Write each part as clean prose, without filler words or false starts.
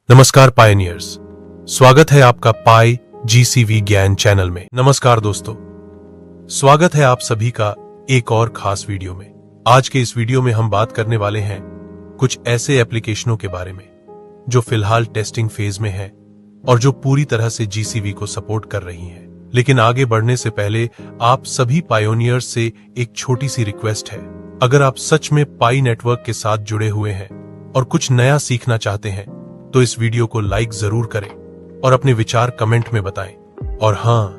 नमस्कार पायनियर्स, स्वागत है आपका पाई जीसीवी ज्ञान चैनल में। नमस्कार दोस्तों, स्वागत है आप सभी का एक और खास वीडियो में। आज के इस वीडियो में हम बात करने वाले हैं कुछ ऐसे एप्लीकेशनों के बारे में जो फिलहाल टेस्टिंग फेज में है और जो पूरी तरह से जीसीवी को सपोर्ट कर रही हैं। लेकिन आगे बढ़ने से पहले आप सभी पायोनियर्स से एक छोटी सी रिक्वेस्ट है। अगर आप सच में पाई नेटवर्क के साथ जुड़े हुए हैं और कुछ नया सीखना चाहते हैं तो इस वीडियो को लाइक जरूर करें और अपने विचार कमेंट में बताएं। और हाँ,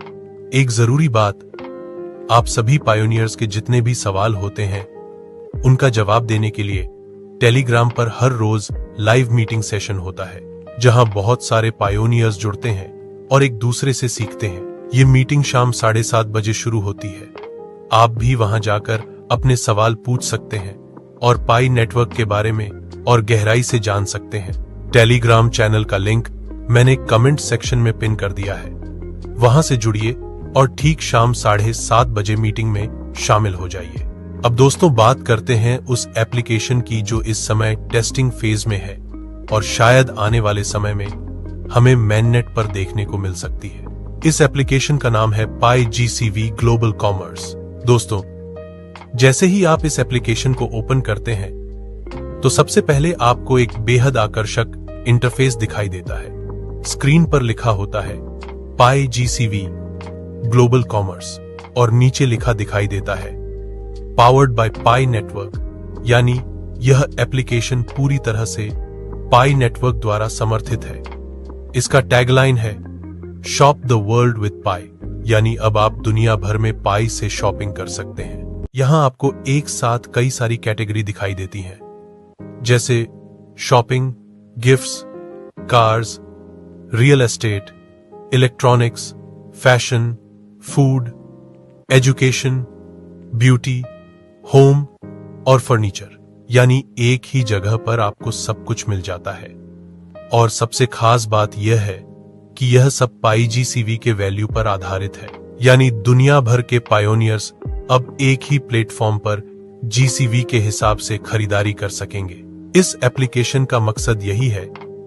एक जरूरी बात, आप सभी पायोनियर्स के जितने भी सवाल होते हैं उनका जवाब देने के लिए टेलीग्राम पर हर रोज लाइव मीटिंग सेशन होता है, जहां बहुत सारे पायोनियर्स जुड़ते हैं और एक दूसरे से सीखते हैं। ये मीटिंग शाम 7:30 बजे शुरू होती है। आप भी वहां जाकर अपने सवाल पूछ सकते हैं और पाई नेटवर्क के बारे में और गहराई से जान सकते हैं। टेलीग्राम चैनल का लिंक मैंने कमेंट सेक्शन में पिन कर दिया है, वहां से जुड़िए और ठीक शाम 7:30 बजे मीटिंग में शामिल हो जाइए। अब दोस्तों, बात करते हैं उस एप्लीकेशन की जो इस समय टेस्टिंग फेज में है और शायद आने वाले समय में हमें मैननेट पर देखने को मिल सकती है। इस एप्लीकेशन का नाम है पाई जीसीवी ग्लोबल कॉमर्स। दोस्तों, जैसे ही आप इस एप्लीकेशन को ओपन करते हैं तो सबसे पहले आपको एक बेहद आकर्षक इंटरफेस दिखाई देता है। स्क्रीन पर लिखा होता है पाई जीसीवी ग्लोबल कॉमर्स और नीचे लिखा दिखाई देता है पावर्ड बाय पाई नेटवर्क, यानी यह एप्लीकेशन पूरी तरह से पाई नेटवर्क द्वारा समर्थित है। इसका टैगलाइन है शॉप द वर्ल्ड विद पाई, यानी अब आप दुनिया भर में पाई से शॉपिंग कर सकते हैं। यहां आपको एक साथ कई सारी कैटेगरी दिखाई देती हैं, जैसे shopping, gifts, cars, real estate, electronics, fashion, food, education, beauty, home और फर्नीचर, यानी एक ही जगह पर आपको सब कुछ मिल जाता है। और सबसे खास बात यह है कि यह सब पाई जीसीवी के वैल्यू पर आधारित है, यानी दुनिया भर के पायोनियर्स अब एक ही प्लेटफॉर्म पर जीसीवी के हिसाब से खरीदारी कर सकेंगे। इस एप्लीकेशन का मकसद यही है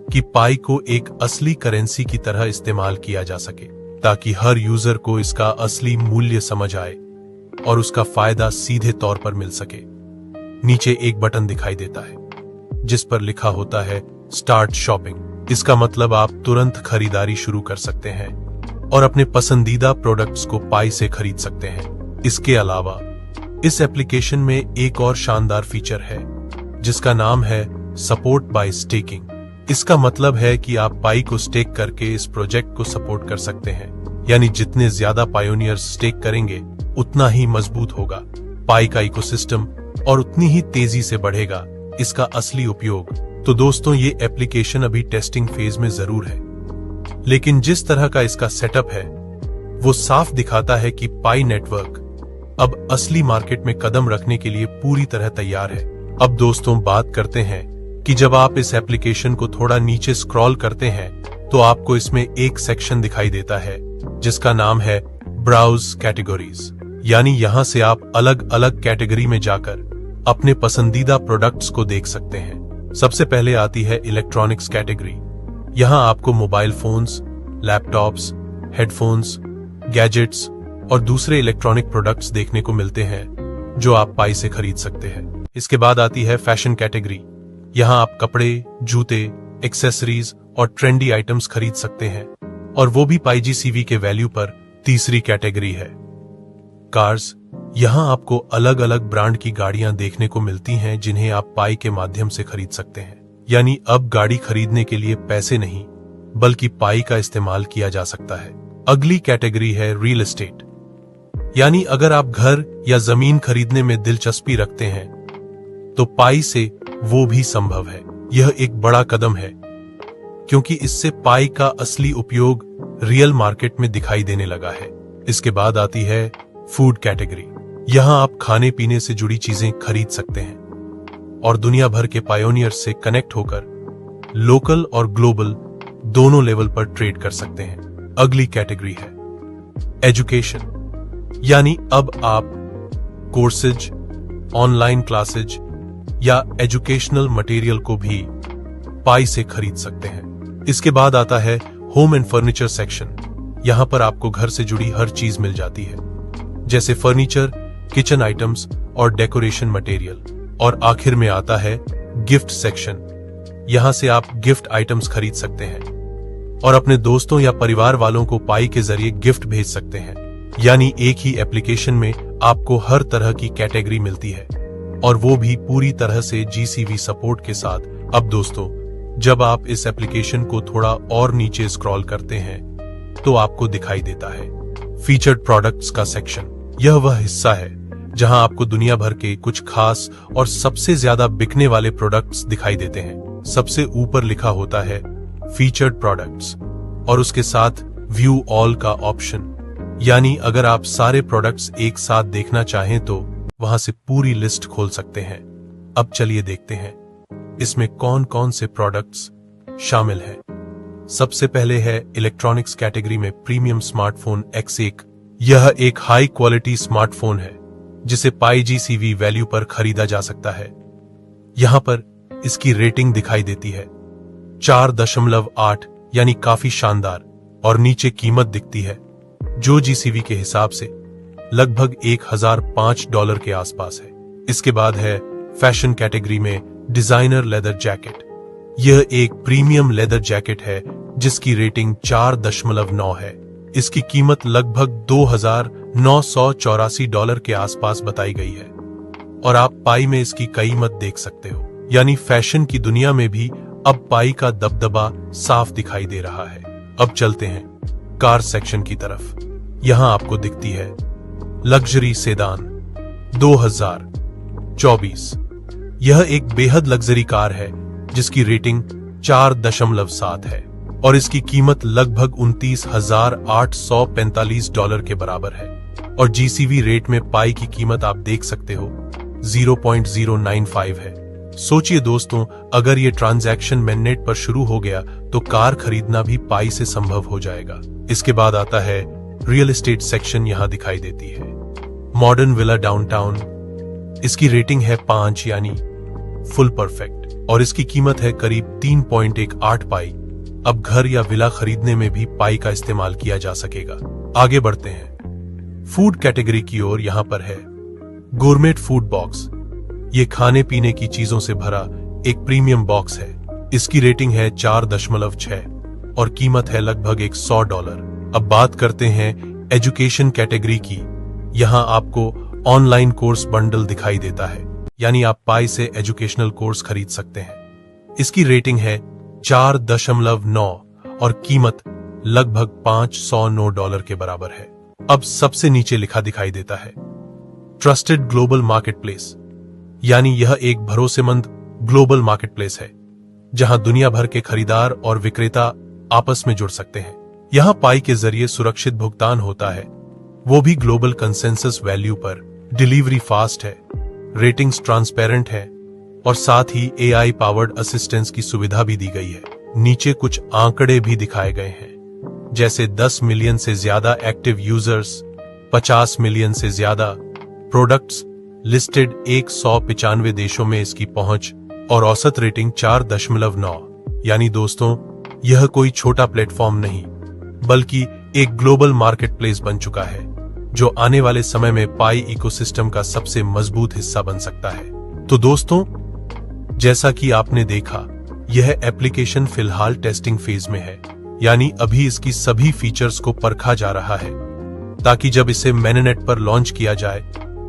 कि पाई को एक असली करेंसी की तरह इस्तेमाल किया जा सके, ताकि हर यूजर को इसका असली मूल्य समझ आए और उसका फायदा सीधे तौर पर मिल सके। नीचे एक बटन दिखाई देता है जिस पर लिखा होता है स्टार्ट शॉपिंग। इसका मतलब आप तुरंत खरीदारी शुरू कर सकते हैं और अपने पसंदीदा प्रोडक्ट्स को पाई से खरीद सकते हैं। इसके अलावा इस एप्लीकेशन में एक और शानदार फीचर है जिसका नाम है सपोर्ट बाय स्टेकिंग। इसका मतलब है कि आप पाई को स्टेक करके इस प्रोजेक्ट को सपोर्ट कर सकते हैं, यानी जितने ज्यादा पायोनियर्स स्टेक करेंगे उतना ही मजबूत होगा पाई का इकोसिस्टम और उतनी ही तेजी से बढ़ेगा इसका असली उपयोग। तो दोस्तों, ये एप्लीकेशन अभी टेस्टिंग फेज में जरूर है, लेकिन जिस तरह का इसका सेटअप है वो साफ दिखाता है कि पाई नेटवर्क अब असली मार्केट में कदम रखने के लिए पूरी तरह तैयार है। अब दोस्तों, बात करते हैं कि जब आप इस एप्लीकेशन को थोड़ा नीचे स्क्रॉल करते हैं तो आपको इसमें एक सेक्शन दिखाई देता है जिसका नाम है ब्राउज कैटेगरीज, यानी यहां से आप अलग अलग कैटेगरी में जाकर अपने पसंदीदा प्रोडक्ट्स को देख सकते हैं। सबसे पहले आती है इलेक्ट्रॉनिक्स कैटेगरी। यहां आपको mobile phones, laptops, headphones, gadgets और दूसरे इलेक्ट्रॉनिक प्रोडक्ट्स देखने को मिलते हैं जो आप पाई से खरीद सकते हैं। इसके बाद आती है फैशन कैटेगरी। यहां आप कपड़े, जूते, एक्सेसरीज और ट्रेंडी आइटम्स खरीद सकते हैं, और वो भी पाई जीसीवी के वैल्यू पर। तीसरी कैटेगरी है कार्स। यहां आपको अलग अलग ब्रांड की गाड़ियां देखने को मिलती हैं जिन्हें आप पाई के माध्यम से खरीद सकते हैं, यानी अब गाड़ी खरीदने के लिए पैसे नहीं बल्कि पाई का इस्तेमाल किया जा सकता है। अगली कैटेगरी है रियल एस्टेट, यानी अगर आप घर या जमीन खरीदने में दिलचस्पी रखते हैं तो पाई से वो भी संभव है। यह एक बड़ा कदम है क्योंकि इससे पाई का असली उपयोग रियल मार्केट में दिखाई देने लगा है। इसके बाद आती है फूड कैटेगरी। यहां आप खाने पीने से जुड़ी चीजें खरीद सकते हैं और दुनिया भर के पायोनियर्स से कनेक्ट होकर लोकल और ग्लोबल दोनों लेवल पर ट्रेड कर सकते हैं। अगली कैटेगरी है एजुकेशन, यानी अब आप कोर्सेज, ऑनलाइन क्लासेज या एजुकेशनल मटेरियल को भी पाई से खरीद सकते हैं। इसके बाद आता है होम एंड फर्नीचर सेक्शन। यहाँ पर आपको घर से जुड़ी हर चीज मिल जाती है, जैसे फर्नीचर, किचन आइटम्स और डेकोरेशन मटेरियल। और आखिर में आता है गिफ्ट सेक्शन। यहाँ से आप गिफ्ट आइटम्स खरीद सकते हैं और अपने दोस्तों या परिवार वालों को पाई के जरिए गिफ्ट भेज सकते हैं। यानी एक ही एप्लीकेशन में आपको हर तरह की कैटेगरी मिलती है, और वो भी पूरी तरह से GCV सपोर्ट के साथ। अब दोस्तों, जब आप इस एप्लीकेशन को थोड़ा और नीचे स्क्रॉल करते हैं तो आपको दिखाई देता है फीचर्ड प्रोडक्ट्स का सेक्शन। यह वह हिस्सा है जहां आपको दुनिया भर के कुछ खास और सबसे ज्यादा बिकने वाले प्रोडक्ट्स दिखाई देते हैं। सबसे ऊपर लिखा होता है फीचर्ड प्रोडक्ट्स और उसके साथ व्यू ऑल का ऑप्शन। यानी अगर आप सारे प्रोडक्ट्स एक साथ देखना चाहें तो वहां से पूरी लिस्ट खोल सकते हैं। अब चलिए देखते हैं इसमें कौन कौन से प्रोडक्ट्स शामिल हैं। सबसे पहले है इलेक्ट्रॉनिक्स कैटेगरी में प्रीमियम स्मार्टफोन X1। यह एक हाई क्वालिटी स्मार्टफोन है जिसे पाई GCV वैल्यू पर खरीदा जा सकता है। यहां पर इसकी रेटिंग दिखाई देती है 4.8, यानी काफी शानदार। और नीचे कीमत दिखती है जो GCV के हिसाब से लगभग $1005 के आसपास है। इसके बाद है फैशन कैटेगरी में डिजाइनर लेदर जैकेट। यह एक प्रीमियम लेदर जैकेट है जिसकी रेटिंग 4.9 है। इसकी कीमत लगभग $2984 के आसपास बताई गई है और आप पाई में इसकी कीमत देख सकते हो। यानी फैशन की दुनिया में भी अब पाई का दबदबा साफ दिखाई दे रहा है। अब चलते हैं कार सेक्शन की तरफ। यहां आपको दिखती है लग्जरी सेडान 2024। यह एक बेहद लग्जरी कार है जिसकी रेटिंग 4.7 है और इसकी कीमत लगभग $29,845 के बराबर है। और GCV रेट में पाई की कीमत आप देख सकते हो 0.095 है। सोचिए दोस्तों, अगर ये ट्रांजैक्शन मैननेट पर शुरू हो गया तो कार खरीदना भी पाई से संभव हो जाएगा। इसके बाद आता है रियल एस्टेट सेक्शन। यहां दिखाई देती है मॉडर्न विला डाउनटाउन। इसकी रेटिंग है 5, यानी फुल परफेक्ट, और इसकी कीमत है करीब 3.18 पाई। अब घर या विला खरीदने में भी पाई का इस्तेमाल किया जा सकेगा। आगे बढ़ते हैं फूड कैटेगरी की ओर। यहां पर है गोरमेट फूड बॉक्स। ये खाने पीने की चीजों से भरा एक प्रीमियम बॉक्स है। इसकी रेटिंग है 4.6 और कीमत है लगभग $100। अब बात करते हैं एजुकेशन कैटेगरी की। यहां आपको ऑनलाइन कोर्स बंडल दिखाई देता है, यानी आप पाई से एजुकेशनल कोर्स खरीद सकते हैं। इसकी रेटिंग है 4.9 और कीमत लगभग $509 के बराबर है। अब सबसे नीचे लिखा दिखाई देता है ट्रस्टेड ग्लोबल मार्केटप्लेस। यानी यह एक भरोसेमंद ग्लोबल मार्केटप्लेस है जहां दुनिया भर के खरीदार और विक्रेता आपस में जुड़ सकते हैं। यहां पाई के जरिए सुरक्षित भुगतान होता है, वो भी ग्लोबल कंसेंसस वैल्यू पर। डिलीवरी फास्ट है, रेटिंग्स ट्रांसपेरेंट है और साथ ही AI पावर्ड असिस्टेंस की सुविधा भी दी गई है। नीचे कुछ आंकड़े भी दिखाए गए हैं, जैसे 10 मिलियन से ज्यादा एक्टिव यूजर्स, 50 मिलियन से ज्यादा प्रोडक्ट्स लिस्टेड, 195 देशों में इसकी पहुंच और औसत रेटिंग 4.9। यानी दोस्तों, यह कोई छोटा प्लेटफॉर्म नहीं बल्कि एक ग्लोबल मार्केटप्लेस बन चुका है जो आने वाले समय में पाई इकोसिस्टम का सबसे मजबूत हिस्सा बन सकता है। तो दोस्तों, जैसा कि आपने देखा, यह एप्लीकेशन फिलहाल टेस्टिंग फेज में है, यानी अभी इसकी सभी फीचर्स को परखा जा रहा है ताकि जब इसे मैननेट पर लॉन्च किया जाए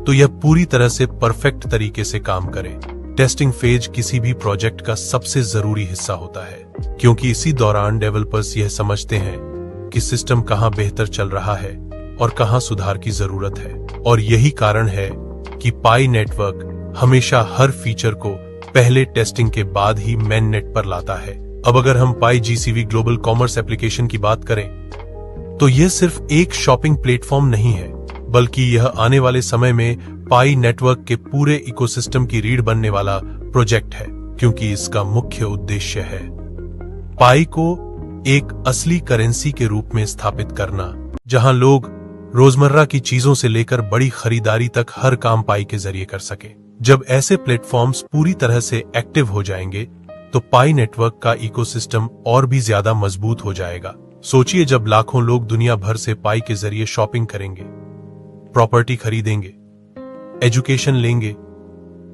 तो यह पूरी तरह से परफेक्ट तरीके से काम करे। टेस्टिंग फेज किसी भी प्रोजेक्ट का सबसे जरूरी हिस्सा होता है, क्योंकि इसी दौरान डेवलपर्स यह समझते हैं कि सिस्टम कहां बेहतर चल रहा है और कहां सुधार की जरूरत है। और यही कारण है कि पाई नेटवर्क हमेशा हर फीचर को पहले टेस्टिंग के बाद ही मैननेट पर लाता है। अब अगर हम पाई GCV ग्लोबल कॉमर्स एप्लीकेशन की बात करें तो यह सिर्फ एक शॉपिंग प्लेटफॉर्म नहीं है, बल्कि यह आने वाले समय में पाई नेटवर्क के पूरे इकोसिस्टम की रीढ़ बनने वाला प्रोजेक्ट है, क्योंकि इसका मुख्य उद्देश्य है पाई को एक असली करेंसी के रूप में स्थापित करना, जहां लोग रोजमर्रा की चीजों से लेकर बड़ी खरीदारी तक हर काम पाई के जरिए कर सके। जब ऐसे प्लेटफॉर्म्स पूरी तरह से एक्टिव हो जाएंगे तो पाई नेटवर्क का इकोसिस्टम और भी ज्यादा मजबूत हो जाएगा। सोचिए, जब लाखों लोग दुनिया भर से पाई के जरिए शॉपिंग करेंगे, प्रॉपर्टी खरीदेंगे, एजुकेशन लेंगे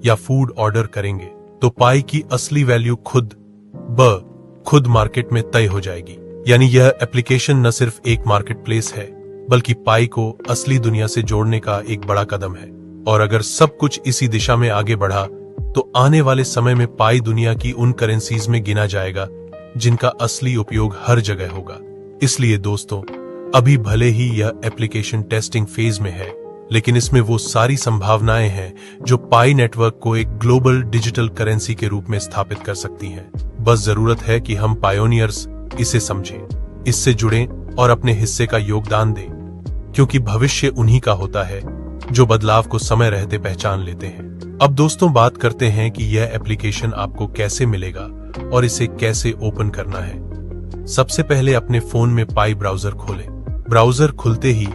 या फूड ऑर्डर करेंगे, तो पाई की असली वैल्यू खुद मार्केट में तय हो जाएगी। यानी यह एप्लीकेशन न सिर्फ एक मार्केट प्लेस है, बल्कि पाई को असली दुनिया से जोड़ने का एक बड़ा कदम है। और अगर सब कुछ इसी दिशा में आगे बढ़ा, तो आने वाले समय में पाई दुनिया की उन करेंसीज में गिना जाएगा जिनका असली उपयोग हर जगह होगा। इसलिए दोस्तों, अभी भले ही यह एप्लीकेशन टेस्टिंग फेज में है, लेकिन इसमें वो सारी संभावनाएं हैं जो पाई नेटवर्क को एक ग्लोबल डिजिटल करेंसी के रूप में स्थापित कर सकती हैं। बस जरूरत है कि हम पायोनियर्स इसे समझें, इससे जुड़ें और अपने हिस्से का योगदान दें, क्योंकि भविष्य उन्हीं का होता है जो बदलाव को समय रहते पहचान लेते हैं। अब दोस्तों, बात करते हैं कि यह एप्लीकेशन आपको कैसे मिलेगा और इसे कैसे ओपन करना है। सबसे पहले अपने फोन में पाई ब्राउजर खोलें। ब्राउजर खुलते ही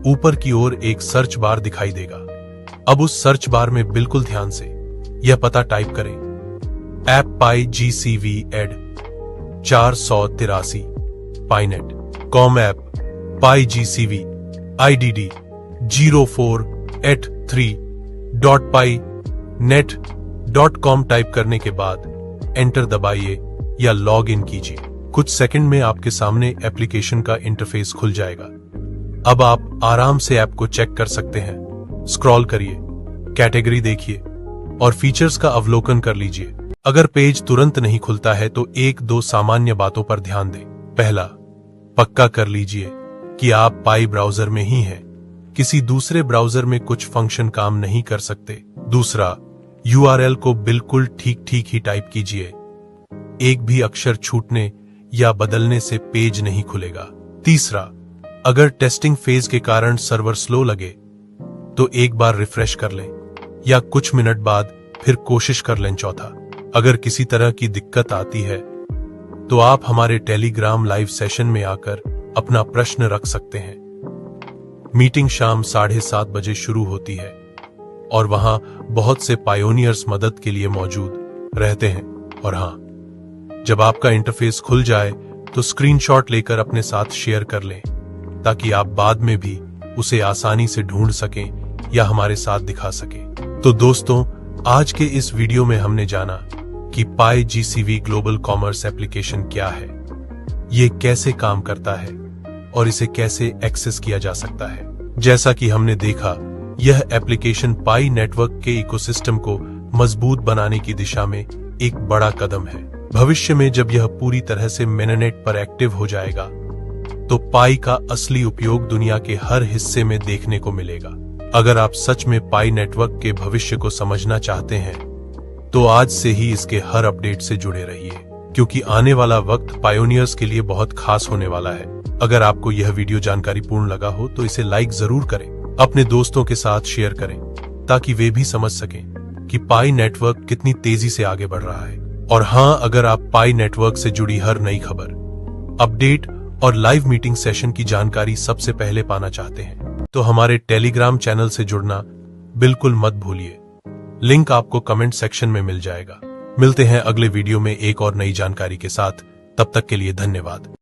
ऊपर की ओर एक सर्च बार दिखाई देगा। अब उस सर्च बार में बिल्कुल ध्यान से यह पता टाइप करें, ऐप पाई GCV एड 483 पाईनेट कॉम ऐप पाई GCV IDD 0483.painet.com टाइप करने के बाद एंटर दबाइए या लॉग इन कीजिए। कुछ सेकंड में आपके सामने एप्लीकेशन का इंटरफेस खुल जाएगा। अब आप आराम से ऐप को चेक कर सकते हैं। स्क्रॉल करिए, कैटेगरी देखिए और फीचर्स का अवलोकन कर लीजिए। अगर पेज तुरंत नहीं खुलता है तो एक दो सामान्य बातों पर ध्यान दें। पहला, पक्का कर लीजिए कि आप पाई ब्राउजर में ही हैं, किसी दूसरे ब्राउजर में कुछ फंक्शन काम नहीं कर सकते। दूसरा, URL को बिल्कुल ठीक ही टाइप कीजिए, एक भी अक्षर छूटने या बदलने से पेज नहीं खुलेगा। तीसरा, अगर टेस्टिंग फेज के कारण सर्वर स्लो लगे तो एक बार रिफ्रेश कर लें या कुछ मिनट बाद फिर कोशिश कर लें। चौथा, अगर किसी तरह की दिक्कत आती है तो आप हमारे टेलीग्राम लाइव सेशन में आकर अपना प्रश्न रख सकते हैं। मीटिंग शाम 7:30 बजे शुरू होती है और वहां बहुत से पायोनियर्स मदद के लिए मौजूद रहते हैं। और हां, जब आपका इंटरफेस खुल जाए तो स्क्रीनशॉट लेकर अपने साथ शेयर कर लें, ताकि आप बाद में भी उसे आसानी से ढूंढ सकें या हमारे साथ दिखा सकें। तो दोस्तों, आज के इस वीडियो में हमने जाना कि पाई GCV ग्लोबल कॉमर्स एप्लीकेशन क्या है, ये कैसे काम करता है और इसे कैसे एक्सेस किया जा सकता है। जैसा कि हमने देखा, यह एप्लीकेशन पाई नेटवर्क के इकोसिस्टम को मजबूत बनाने की दिशा में एक बड़ा कदम है। भविष्य में जब यह पूरी तरह से मेननेट पर एक्टिव हो जाएगा, तो पाई का असली उपयोग दुनिया के हर हिस्से में देखने को मिलेगा। अगर आप सच में पाई नेटवर्क के भविष्य को समझना चाहते हैं, तो आज से ही इसके हर अपडेट से जुड़े रहिए, क्योंकि आने वाला वक्त पायोनियर्स के लिए बहुत खास होने वाला है। अगर आपको यह वीडियो जानकारीपूर्ण लगा हो तो इसे लाइक जरूर करें, अपने दोस्तों के साथ शेयर करें, ताकि वे भी समझ सकें कि पाई नेटवर्क कितनी तेजी से आगे बढ़ रहा है। और हां, अगर आप पाई नेटवर्क से जुड़ी हर नई खबर, अपडेट और लाइव मीटिंग सेशन की जानकारी सबसे पहले पाना चाहते हैं, तो हमारे टेलीग्राम चैनल से जुड़ना बिल्कुल मत भूलिए। लिंक आपको कमेंट सेक्शन में मिल जाएगा। मिलते हैं अगले वीडियो में एक और नई जानकारी के साथ। तब तक के लिए धन्यवाद।